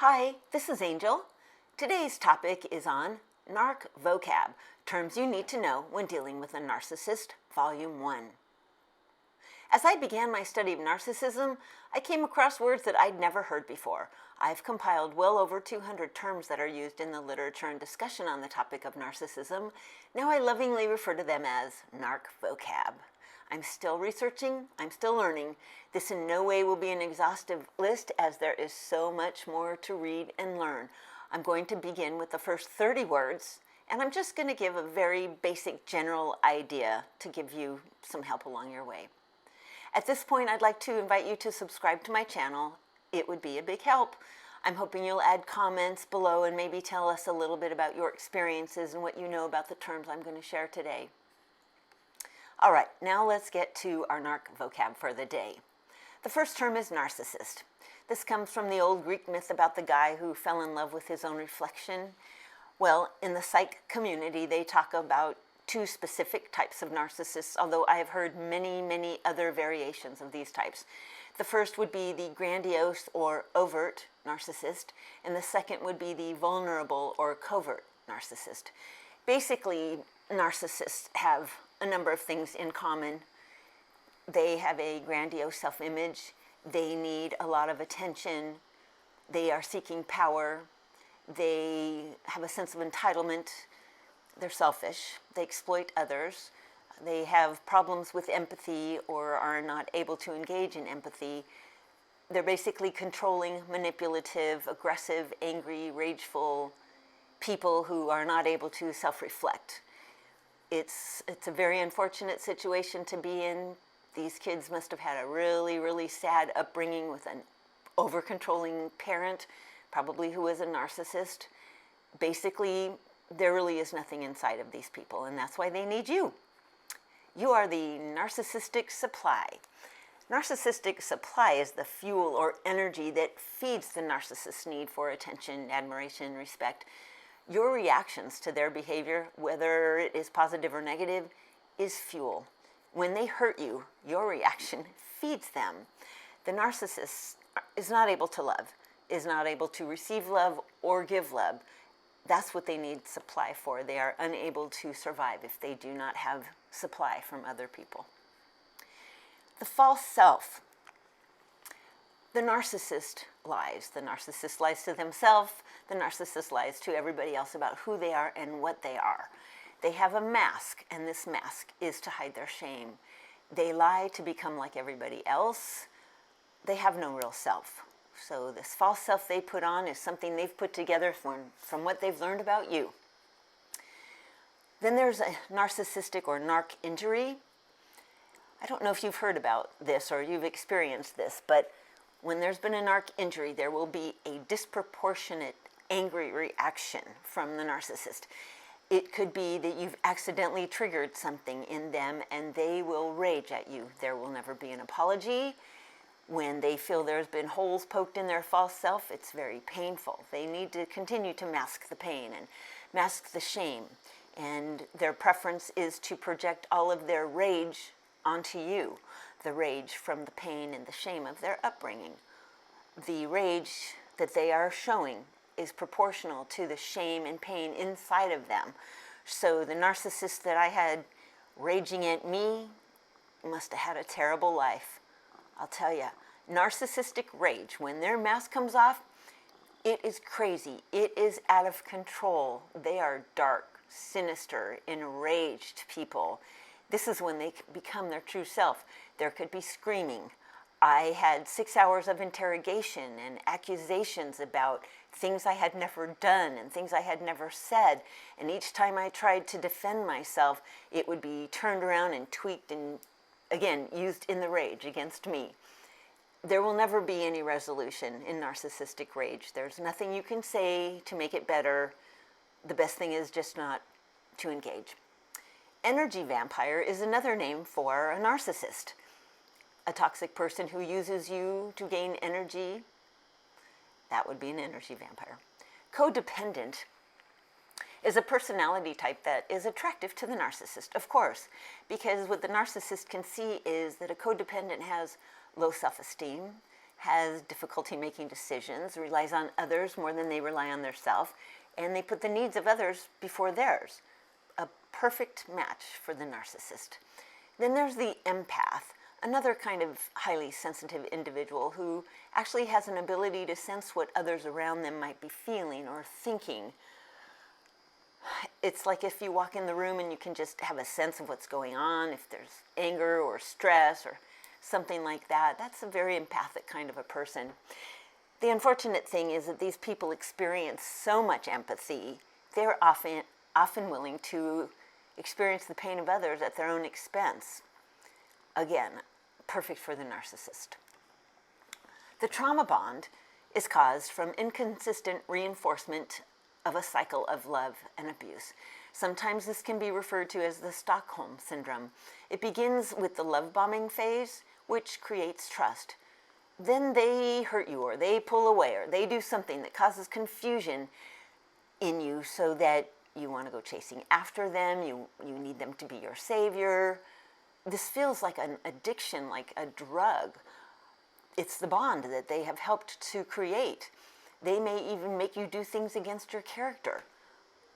Hi, this is Angel. Today's topic is on Narc-Vocab, terms you need to know when dealing with a narcissist, Volume 1. As I began my study of narcissism, I came across words that I'd never heard before. I've compiled well over 200 terms that are used in the literature and discussion on the topic of narcissism. Now I lovingly refer to them as Narc-Vocab. I'm still researching, I'm still learning. This in no way will be an exhaustive list as there is so much more to read and learn. I'm going to begin with the first 30 words, and I'm just going to give a very basic general idea to give you some help along your way. At this point, I'd like to invite you to subscribe to my channel. It would be a big help. I'm hoping you'll add comments below and maybe tell us a little bit about your experiences and what you know about the terms I'm going to share today. All right, now let's get to our Narc-Vocab for the day. The first term is narcissist. This comes from the old Greek myth about the guy who fell in love with his own reflection. Well, in the psych community, they talk about two specific types of narcissists, although I have heard many other variations of these types. The first would be the grandiose or overt narcissist, and the second would be the vulnerable or covert narcissist. Basically, narcissists have a number of things in common. They have a grandiose self-image. They need a lot of attention. They are seeking power. They have a sense of entitlement. They're selfish. They exploit others. They have problems with empathy or are not able to engage in empathy. They're basically controlling, manipulative, aggressive, angry, rageful people who are not able to self-reflect. It's a very unfortunate situation to be in. These kids must have had a really sad upbringing with an over-controlling parent, probably who was a narcissist. Basically, there really is nothing inside of these people, and that's why they need you. You are the narcissistic supply. Narcissistic supply is the fuel or energy that feeds the narcissist's need for attention, admiration, respect. Your reactions to their behavior, whether it is positive or negative, is fuel. When they hurt you, your reaction feeds them. The narcissist is not able to love, is not able to receive love or give love. That's what they need supply for. They are unable to survive if they do not have supply from other people. The false self. The narcissist lies. The narcissist lies to themselves. The narcissist lies to everybody else about who they are and what they are. They have a mask, and this mask is to hide their shame. They lie to become like everybody else. They have no real self. So this false self they put on is something they've put together from what they've learned about you. Then there's a narcissistic or narc injury. I don't know if you've heard about this or you've experienced this, but when there's been a narc injury, there will be a disproportionate angry reaction from the narcissist. It could be that you've accidentally triggered something in them and they will rage at you. There will never be an apology. When they feel there's been holes poked in their false self, it's very painful. They need to continue to mask the pain and mask the shame. And their preference is to project all of their rage onto you, the rage from the pain and the shame of their upbringing. The rage that they are showing is proportional to the shame and pain inside of them. So the narcissist that I had raging at me must have had a terrible life. I'll tell you, narcissistic rage, when their mask comes off, it is crazy. It is out of control. They are dark, sinister, enraged people. This is when they become their true self. There could be screaming. I had 6 hours of interrogation and accusations about things I had never done and things I had never said. And each time I tried to defend myself, it would be turned around and tweaked and, again, used in the rage against me. There will never be any resolution in narcissistic rage. There's nothing you can say to make it better. The best thing is just not to engage. Energy vampire is another name for a narcissist. A toxic person who uses you to gain energy, that would be an energy vampire. Codependent is a personality type that is attractive to the narcissist, of course, because what the narcissist can see is that a codependent has low self-esteem, has difficulty making decisions, relies on others more than they rely on themselves, and they put the needs of others before theirs. A perfect match for the narcissist. Then there's the empath, another kind of highly sensitive individual who actually has an ability to sense what others around them might be feeling or thinking. It's like if you walk in the room and you can just have a sense of what's going on, if there's anger or stress or something like that. That's a very empathic kind of a person. The unfortunate thing is that these people experience so much empathy, they're often willing to experience the pain of others at their own expense. Again, perfect for the narcissist. The trauma bond is caused from inconsistent reinforcement of a cycle of love and abuse. Sometimes this can be referred to as the Stockholm Syndrome. It begins with the love bombing phase, which creates trust. Then they hurt you, or they pull away, or they do something that causes confusion in you so that you want to go chasing after them, you need them to be your savior. This feels like an addiction, like a drug. It's the bond that they have helped to create. They may even make you do things against your character.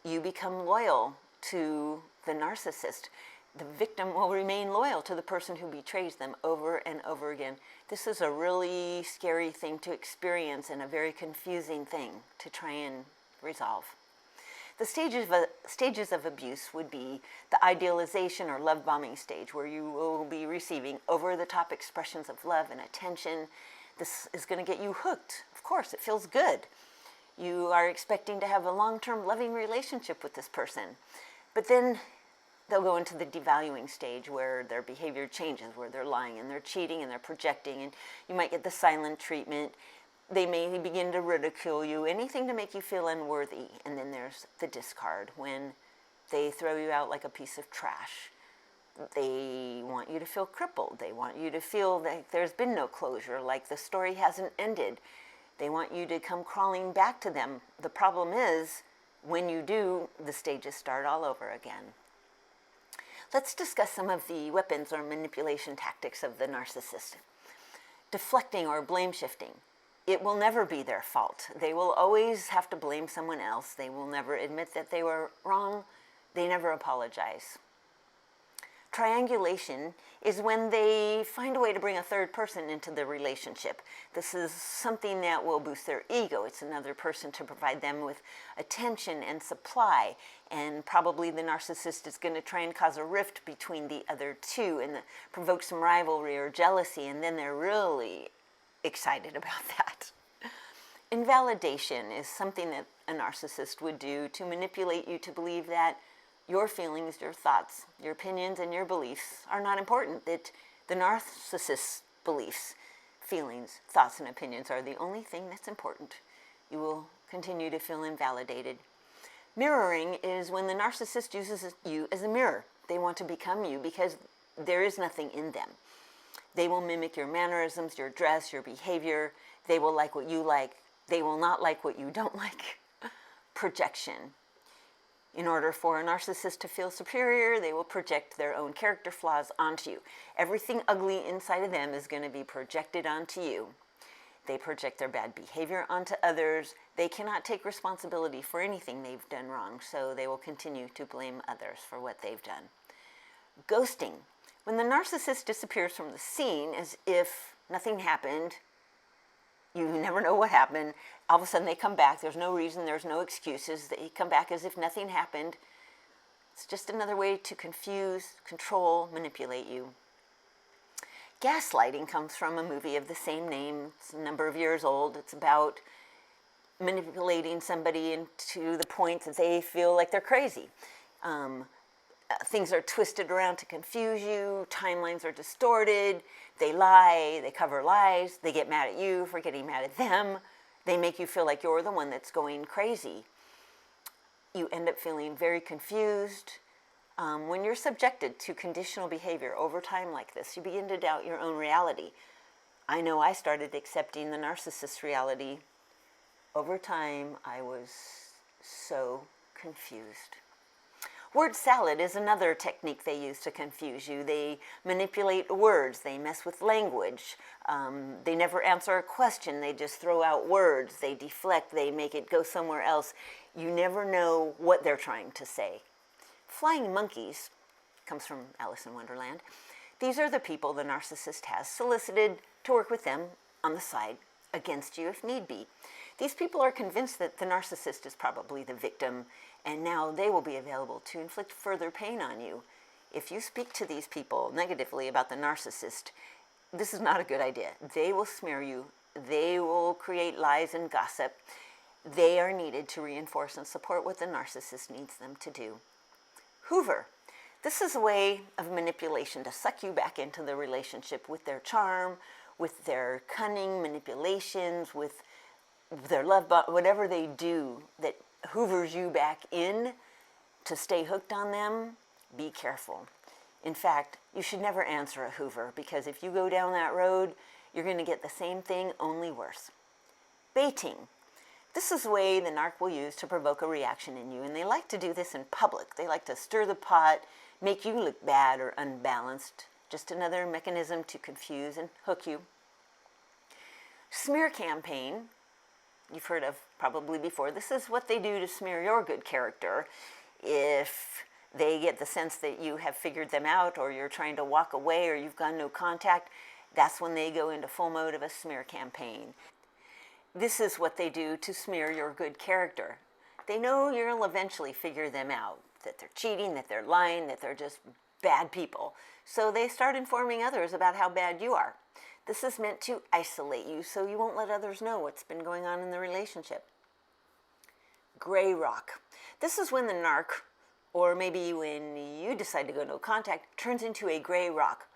You become loyal to the narcissist. The victim will remain loyal to the person who betrays them over and over again. This is a really scary thing to experience and a very confusing thing to try and resolve. The stages of abuse would be the idealization or love bombing stage, where you will be receiving over-the-top expressions of love and attention. This is going to get you hooked. Of course, it feels good. You are expecting to have a long-term loving relationship with this person. But then they'll go into the devaluing stage where their behavior changes, where they're lying and they're cheating and they're projecting, and you might get the silent treatment. They may begin to ridicule you, anything to make you feel unworthy. And then there's the discard, when they throw you out like a piece of trash. They want you to feel crippled. They want you to feel that there's been no closure, like the story hasn't ended. They want you to come crawling back to them. The problem is, when you do, the stages start all over again. Let's discuss some of the weapons or manipulation tactics of the narcissist. Deflecting or blame shifting. It will never be their fault. They will always have to blame someone else. They will never admit that they were wrong. They never apologize. Triangulation is when they find a way to bring a third person into the relationship. This is something that will boost their ego. It's another person to provide them with attention and supply, and probably the narcissist is going to try and cause a rift between the other two and provoke some rivalry or jealousy, and then they're really excited about that. Invalidation is something that a narcissist would do to manipulate you to believe that your feelings, your thoughts, your opinions, and your beliefs are not important, that the narcissist's beliefs, feelings, thoughts, and opinions are the only thing that's important. You will continue to feel invalidated. Mirroring is when the narcissist uses you as a mirror. They want to become you because there is nothing in them. They will mimic your mannerisms, your dress, your behavior. They will like what you like. They will not like what you don't like. Projection. In order for a narcissist to feel superior, they will project their own character flaws onto you. Everything ugly inside of them is going to be projected onto you. They project their bad behavior onto others. They cannot take responsibility for anything they've done wrong, so they will continue to blame others for what they've done. Ghosting. When the narcissist disappears from the scene as if nothing happened, you never know what happened, all of a sudden they come back, there's no reason, there's no excuses, they come back as if nothing happened. It's just another way to confuse, control, manipulate you. Gaslighting comes from a movie of the same name. It's a number of years old. It's about manipulating somebody into the point that they feel like they're crazy. Things are twisted around to confuse you, timelines are distorted, they lie, they cover lies, they get mad at you for getting mad at them, they make you feel like you're the one that's going crazy. You end up feeling very confused. When you're subjected to conditional behavior over time like this, you begin to doubt your own reality. I know I started accepting the narcissist's reality. Over time, I was so confused. Word salad is another technique they use to confuse you. They manipulate words, they mess with language, they never answer a question, they just throw out words, they deflect, they make it go somewhere else. You never know what they're trying to say. Flying monkeys comes from Alice in Wonderland. These are the people the narcissist has solicited to work with them on the side against you if need be. These people are convinced that the narcissist is probably the victim, and now they will be available to inflict further pain on you. If you speak to these people negatively about the narcissist, this is not a good idea. They will smear you. They will create lies and gossip. They are needed to reinforce and support what the narcissist needs them to do. Hoover. This is a way of manipulation to suck you back into the relationship with their charm, with their cunning manipulations, with their love, whatever they do that hoovers you back in to stay hooked on them. Be careful. In fact, you should never answer a Hoover, because if you go down that road, you're going to get the same thing, only worse. Baiting. This is a way the narc will use to provoke a reaction in you, and they like to do this in public. They like to stir the pot, make you look bad or unbalanced. Just another mechanism to confuse and hook you. Smear campaign. You've heard of probably before. This is what they do to smear your good character. If they get the sense that you have figured them out, or you're trying to walk away, or you've gone no contact, that's when they go into full mode of a smear campaign. This is what they do to smear your good character. They know you'll eventually figure them out, that they're cheating, that they're lying, that they're just bad people. So they start informing others about how bad you are. This is meant to isolate you so you won't let others know what's been going on in the relationship. Gray rock. This is when the narc, or maybe when you decide to go no contact, turns into a gray rock.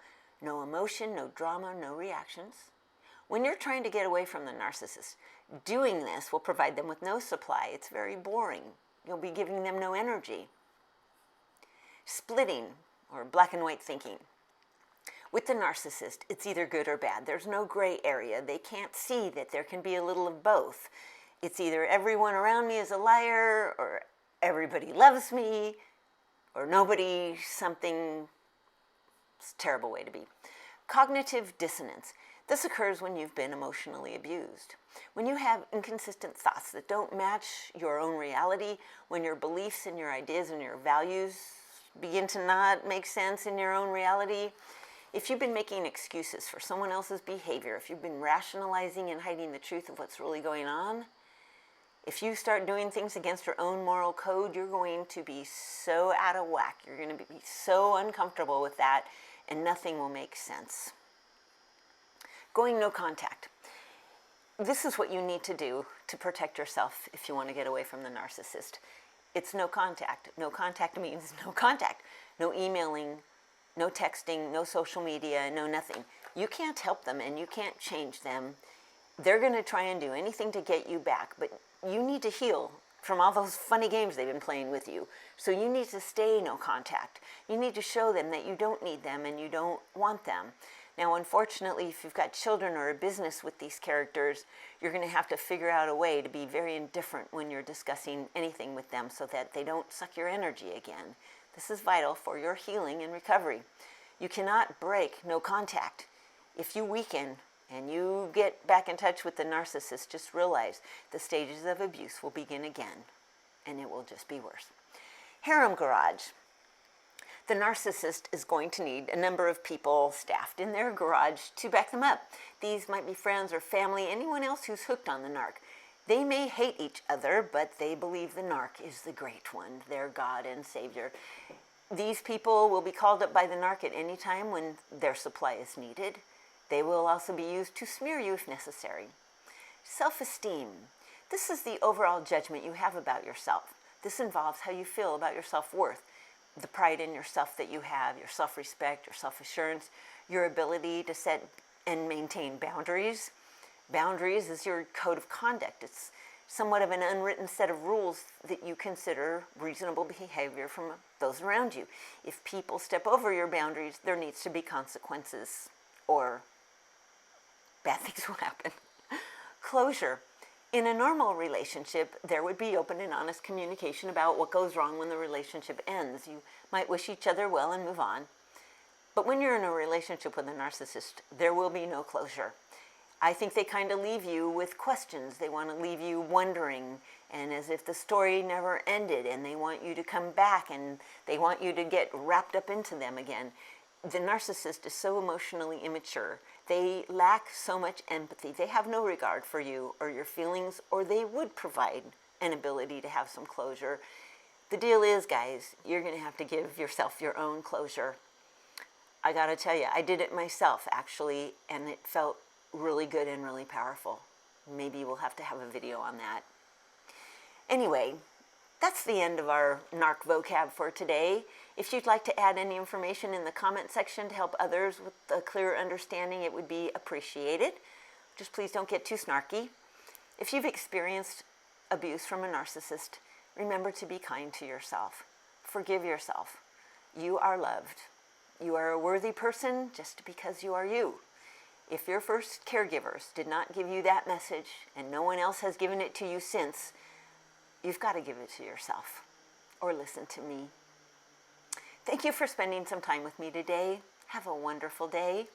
No emotion, no drama, no reactions. When you're trying to get away from the narcissist, doing this will provide them with no supply. It's very boring. You'll be giving them no energy. Splitting, or black and white thinking. With the narcissist, it's either good or bad. There's no gray area. They can't see that there can be a little of both. It's either everyone around me is a liar, or everybody loves me, or nobody, something. It's a terrible way to be. Cognitive dissonance. This occurs when you've been emotionally abused. When you have inconsistent thoughts that don't match your own reality, when your beliefs and your ideas and your values begin to not make sense in your own reality. If you've been making excuses for someone else's behavior, if you've been rationalizing and hiding the truth of what's really going on, if you start doing things against your own moral code, you're going to be so out of whack. You're going to be so uncomfortable with that, and nothing will make sense. Going no contact. This is what you need to do to protect yourself if you want to get away from the narcissist. It's no contact. No contact means no contact. No emailing, no texting, no social media, no nothing. You can't help them and you can't change them. They're going to try and do anything to get you back, but you need to heal from all those funny games they've been playing with you. So you need to stay no contact. You need to show them that you don't need them and you don't want them. Now, unfortunately, if you've got children or a business with these characters, you're going to have to figure out a way to be very indifferent when you're discussing anything with them so that they don't suck your energy again. This is vital for your healing and recovery. You cannot break no contact. If you weaken and you get back in touch with the narcissist, just realize the stages of abuse will begin again, and it will just be worse. Harem Garage. The narcissist is going to need a number of people staffed in their garage to back them up. These might be friends or family, anyone else who's hooked on the narc. They may hate each other, but they believe the narc is the great one, their God and Savior. These people will be called up by the narc at any time when their supply is needed. They will also be used to smear you if necessary. Self-esteem. This is the overall judgment you have about yourself. This involves how you feel about your self-worth, the pride in yourself that you have, your self-respect, your self-assurance, your ability to set and maintain boundaries. Boundaries is your code of conduct. It's somewhat of an unwritten set of rules that you consider reasonable behavior from those around you. If people step over your boundaries, there needs to be consequences, or bad things will happen. Closure. In a normal relationship, there would be open and honest communication about what goes wrong when the relationship ends. You might wish each other well and move on. But when you're in a relationship with a narcissist, there will be no closure. I think they kind of leave you with questions. They want to leave you wondering, and as if the story never ended, and they want you to come back, and they want you to get wrapped up into them again. The narcissist is so emotionally immature. They lack so much empathy. They have no regard for you or your feelings, or they would provide an ability to have some closure. The deal is, guys, you're going to have to give yourself your own closure. I got to tell you, I did it myself, actually, and it felt really good and really powerful. Maybe we'll have to have a video on that. Anyway, that's the end of our Narc-Vocab for today. If you'd like to add any information in the comment section to help others with a clearer understanding, it would be appreciated. Just please don't get too snarky. If you've experienced abuse from a narcissist, remember to be kind to yourself. Forgive yourself. You are loved. You are a worthy person just because you are you. If your first caregivers did not give you that message and no one else has given it to you since, you've got to give it to yourself or listen to me. Thank you for spending some time with me today. Have a wonderful day.